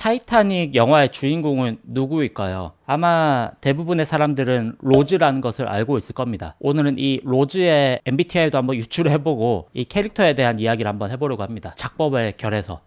타이타닉 영화의 주인공은 누구일까요? 아마 대부분의 사람들은 로즈라는 것을 알고 있을 겁니다. 오늘은 이 로즈의 MBTI도 한번 유출해보고 이 캐릭터에 대한 이야기를 한번 해보려고 합니다. 작법을 결해서.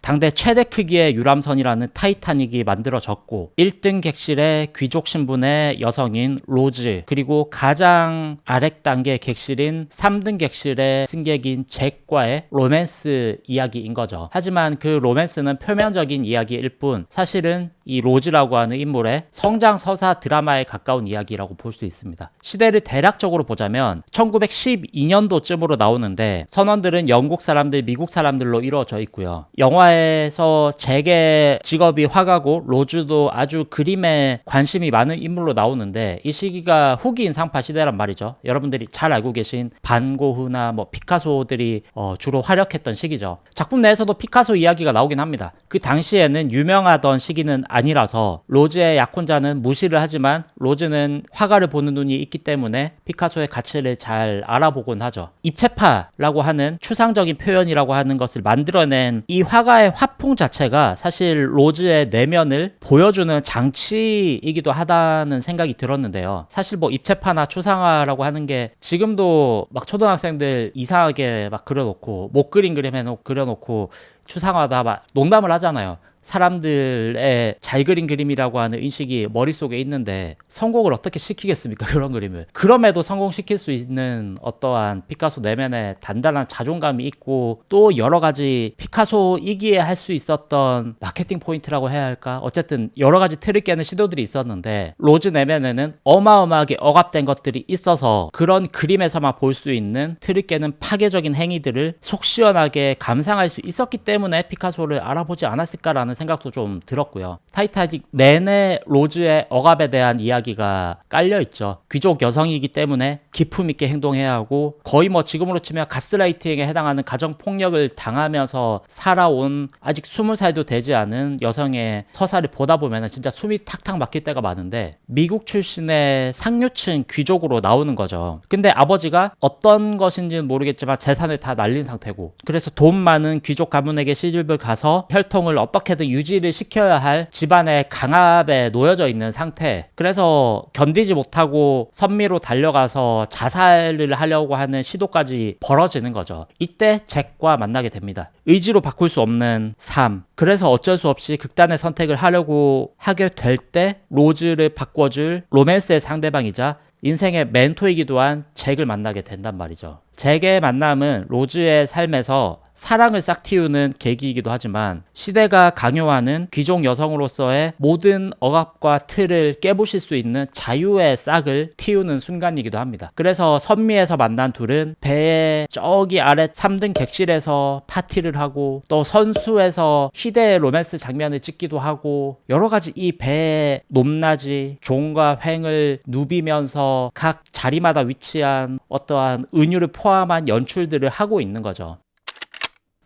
당대 최대 크기의 유람선이라는 타이타닉이 만들어졌고 1등 객실의 귀족 신분의 여성인 로즈, 그리고 가장 아랫 단계 객실인 3등 객실의 승객인 잭과의 로맨스 이야기인 거죠. 하지만 그 로맨스는 표면적인 이야기일 뿐 사실은 이 로즈라고 하는 인물의 성장 서사 드라마에 가까운 이야기라고 볼 수 있습니다. 시대를 대략적으로 보자면 1912년도쯤으로 나오는데 선원들은 영국 사람들, 미국 사람들로 이루어져 있고요. 영화에서 잭의 직업이 화가고 로즈도 아주 그림에 관심이 많은 인물로 나오는데 이 시기가 후기 인상파 시대란 말이죠. 여러분들이 잘 알고 계신 반 고흐나 피카소들이 주로 활약했던 시기죠. 작품 내에서도 피카소 이야기가 나오긴 합니다. 그 당시에는 유명하던 시기는 아니라서 로즈의 약혼자는 무시를 하지만 로즈는 화가를 보는 눈이 있기 때문에 피카소의 가치를 잘 알아보곤 하죠. 입체파라고 하는 추상적인 표현이라고 하는 것을 만들어낸 이 화가의 화풍 자체가 사실 로즈의 내면을 보여주는 장치이기도 하다는 생각이 들었는데요. 사실 입체파나 추상화라고 하는 게 지금도 초등학생들 이상하게 그려놓고 못 그린 그림 그려놓고 추상화다 농담을 하잖아요. 사람들의 잘 그린 그림이라고 하는 인식이 머릿속에 있는데 성공을 어떻게 시키겠습니까? 그런 그림을. 그럼에도 성공시킬 수 있는 어떠한 피카소 내면에 단단한 자존감이 있고 또 여러 가지 피카소이기에 할 수 있었던 마케팅 포인트라고 해야 할까? 어쨌든 여러 가지 틀을 깨는 시도들이 있었는데 로즈 내면에는 어마어마하게 억압된 것들이 있어서 그런 그림에서만 볼 수 있는 틀을 깨는 파괴적인 행위들을 속 시원하게 감상할 수 있었기 때문에 피카소를 알아보지 않았을까라는 생각도 좀 들었고요. 타이타닉 내내 로즈의 억압에 대한 이야기가 깔려있죠. 귀족 여성이기 때문에 기품 있게 행동해야 하고 거의 지금으로 치면 가스라이팅에 해당하는 가정폭력을 당하면서 살아온 아직 20살도 되지 않은 여성의 서사를 보다 보면 진짜 숨이 탁탁 막힐 때가 많은데 미국 출신의 상류층 귀족으로 나오는 거죠. 근데 아버지가 어떤 것인지는 모르겠지만 재산을 다 날린 상태고 그래서 돈 많은 귀족 가문에게 시집을 가서 혈통을 어떻게든 유지를 시켜야 할 집안의 강압에 놓여져 있는 상태. 그래서 견디지 못하고 선미로 달려가서 자살을 하려고 하는 시도까지 벌어지는 거죠. 이때 잭과 만나게 됩니다. 의지로 바꿀 수 없는 삶. 그래서 어쩔 수 없이 극단의 선택을 하려고 하게 될 때 로즈를 바꿔줄 로맨스의 상대방이자 인생의 멘토이기도 한 잭을 만나게 된단 말이죠. 잭의 만남은 로즈의 삶에서 사랑을 싹 틔우는 계기이기도 하지만 시대가 강요하는 귀족 여성으로서의 모든 억압과 틀을 깨부실 수 있는 자유의 싹을 틔우는 순간이기도 합니다. 그래서 선미에서 만난 둘은 배의 저기 아래 3등 객실에서 파티를 하고 또 선수에서 희대의 로맨스 장면을 찍기도 하고 여러 가지 이 배의 높낮이, 종과 횡을 누비면서 각 자리마다 위치한 어떠한 은유를 포함한 연출들을 하고 있는 거죠.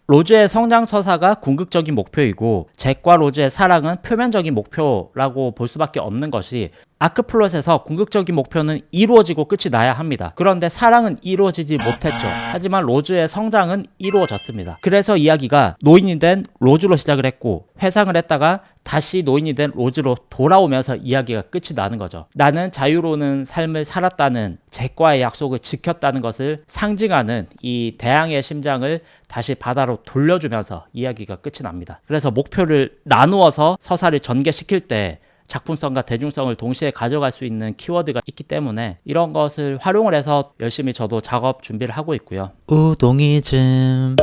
로즈의 성장 서사가 궁극적인 목표이고 잭과 로즈의 사랑은 표면적인 목표라고 볼 수밖에 없는 것이 아크플롯에서 궁극적인 목표는 이루어지고 끝이 나야 합니다. 그런데 사랑은 이루어지지 못했죠. 하지만 로즈의 성장은 이루어졌습니다. 그래서 이야기가 노인이 된 로즈로 시작을 했고 회상을 했다가 다시 노인이 된 로즈로 돌아오면서 이야기가 끝이 나는 거죠. 나는 자유로운 삶을 살았다는 잭과의 약속을 지켰다는 것을 상징하는 이 대항의 심장을 다시 바다로 돌려주면서 이야기가 끝이 납니다. 그래서 목표를 나누어서 서사를 전개시킬 때 작품성과 대중성을 동시에 가져갈 수 있는 키워드가 있기 때문에 이런 것을 활용을 해서 열심히 저도 작업 준비를 하고 있고요. 우동이즘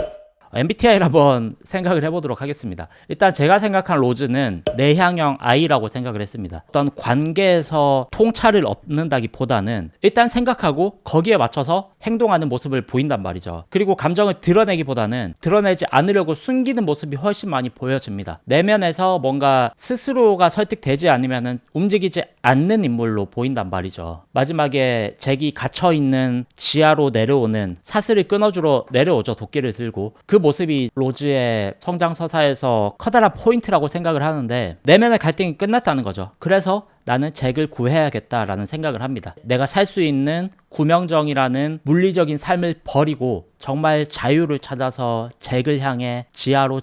MBTI를 한번 생각을 해보도록 하겠습니다. 일단 제가 생각한 로즈는 내향형 I라고 생각을 했습니다. 어떤 관계에서 통찰을 얻는다기보다는 일단 생각하고 거기에 맞춰서 행동하는 모습을 보인단 말이죠. 그리고 감정을 드러내기보다는 드러내지 않으려고 숨기는 모습이 훨씬 많이 보여집니다. 내면에서 뭔가 스스로가 설득되지 않으면 움직이지 않는 인물로 보인단 말이죠. 마지막에 잭이 갇혀있는 지하로 내려오는 사슬을 끊어주러 내려오죠. 도끼를 들고. 그 모습이 로즈의 성장 서사에서 커다란 포인트라고 생각을 하는데 내면의 갈등이 끝났다는 거죠. 그래서 나는 잭을 구해야겠다라는 생각을 합니다. 내가 살 수 있는 구명정이라는 물리적인 삶을 버리고 정말 자유를 찾아서 잭을 향해 지하로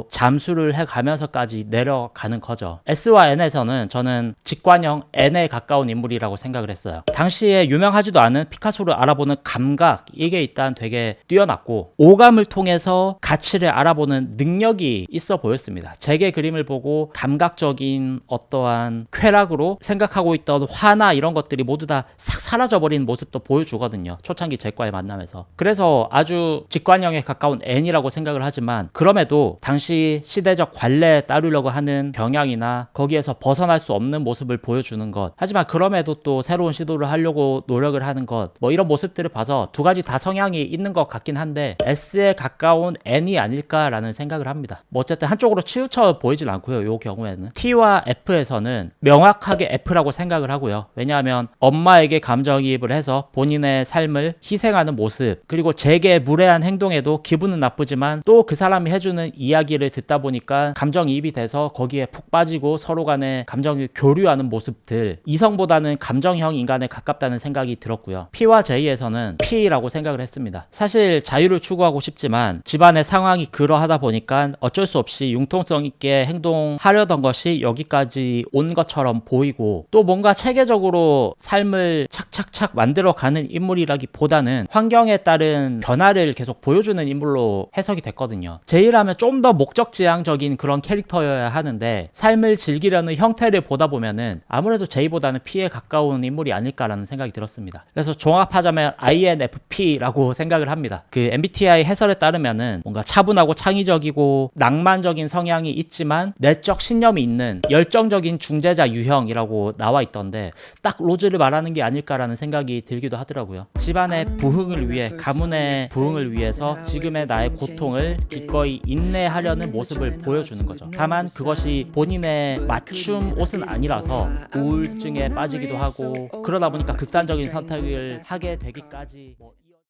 잠수를 해가면서까지 내려가는 거죠. S와 N에서는 저는 직관형 N에 가까운 인물이라고 생각을 했어요. 당시에 유명하지도 않은 피카소를 알아보는 감각, 이게 일단 되게 뛰어났고 오감을 통해서 가치를 알아보는 능력이 있어 보였습니다. 잭의 그림을 보고 감각적인 어떠한 쾌락으로 생각하고 있던 화나 이런 것들이 모두 다 싹 사라져버린 모습도 보여주거든요. 초창기 잭과의 만남에서. 그래서 아주 직관형에 가까운 N이라고 생각을 하지만 그럼에도 당시 시대적 관례에 따르려고 하는 경향이나 거기에서 벗어날 수 없는 모습을 보여주는 것, 하지만 그럼에도 또 새로운 시도를 하려고 노력을 하는 것, 뭐 이런 모습들을 봐서 두 가지 다 성향이 있는 것 같긴 한데 S에 가까운 N이 아닐까라는 생각을 합니다. 뭐 어쨌든 한쪽으로 치우쳐 보이진 않고요. 이 경우에는 T와 F에서는 명확하게 F라고 생각을 하고요. 왜냐하면 엄마에게 감정이입을 해서 본인의 삶을 희생하는 모습, 그리고 잭의 무례한 행동에도 기분은 나쁘지만 또 그 사람이 해주는 이야기를 듣다 보니까 감정이입이 돼서 거기에 푹 빠지고 서로 간에 감정을 교류하는 모습들, 이성보다는 감정형 인간에 가깝다는 생각이 들었고요. P와 J에서는 P라고 생각을 했습니다. 사실 자유를 추구하고 싶지만 집안의 상황이 그러하다 보니까 어쩔 수 없이 융통성 있게 행동하려던 것이 여기까지 온 것처럼 보이고, 또 뭔가 체계적으로 삶을 착착착 만들어가는 인물이라기보다는 환경에 따른 변화를 계속 보여주는 인물로 해석이 됐거든요. J라면 좀 더 목적지향적인 그런 캐릭터여야 하는데 삶을 즐기려는 형태를 보다 보면은 아무래도 J보다는 P에 가까운 인물이 아닐까라는 생각이 들었습니다. 그래서 종합하자면 INFP라고 생각을 합니다. 그 MBTI 해설에 따르면은 뭔가 차분하고 창의적이고 낭만적인 성향이 있지만 내적 신념이 있는 열정적인 중재자 유형이라고 나와 있던데 딱 로즈를 말하는 게 아닐까라는 생각이 들기도 하더라고요. 집안의 부흥을 위해, 가문의 부흥을 위해서 지금의 나의 고통을 기꺼이 인내하려는 모습을 보여주는 거죠. 다만 그것이 본인의 맞춤 옷은 아니라서 우울증에 빠지기도 하고 그러다 보니까 극단적인 선택을 하게 되기까지